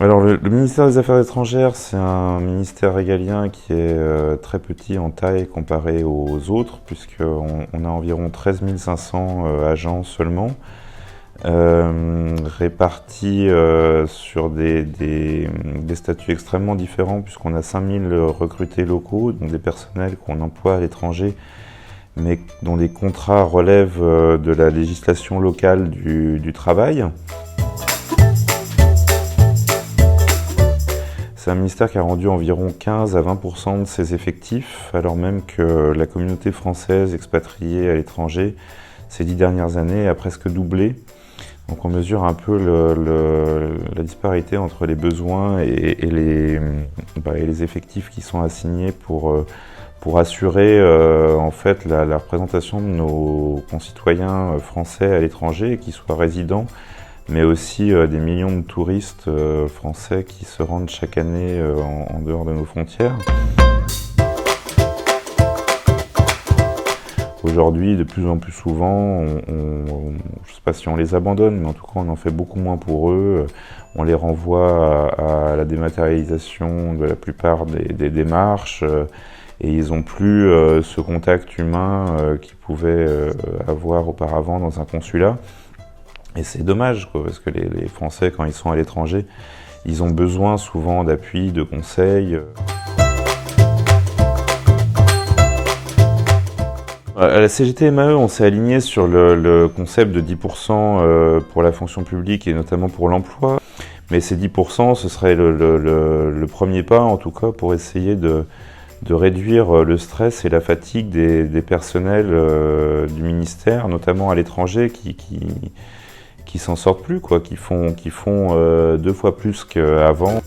Alors le ministère des Affaires étrangères, c'est un ministère régalien qui est très petit en taille comparé aux autres, puisqu'on a environ 13 500 agents seulement, répartis sur des statuts extrêmement différents, puisqu'on a 5 000 recrutés locaux, donc des personnels qu'on emploie à l'étranger, mais dont les contrats relèvent de la législation locale du travail. C'est un ministère qui a rendu environ 15 à 20% de ses effectifs, alors même que la communauté française expatriée à l'étranger, ces 10 dernières années, a presque doublé. Donc on mesure un peu la disparité entre les besoins et les effectifs qui sont assignés pour assurer en fait la représentation de nos concitoyens français à l'étranger, qu'ils soient résidents, mais aussi des millions de touristes français qui se rendent chaque année en dehors de nos frontières. Aujourd'hui, de plus en plus souvent, je ne sais pas si on les abandonne, mais en tout cas on en fait beaucoup moins pour eux. On les renvoie à la dématérialisation de la plupart des démarches et ils n'ont plus ce contact humain qu'ils pouvaient avoir auparavant dans un consulat. Et c'est dommage, quoi, parce que les Français, quand ils sont à l'étranger, ils ont besoin souvent d'appui, de conseils. À la CGT MAE, on s'est aligné sur le concept de 10% pour la fonction publique et notamment pour l'emploi. Mais ces 10%, ce serait le premier pas, en tout cas, pour essayer de réduire le stress et la fatigue des personnels du ministère, notamment à l'étranger, qui s'en sortent plus, quoi, qui font 2 fois plus qu'avant.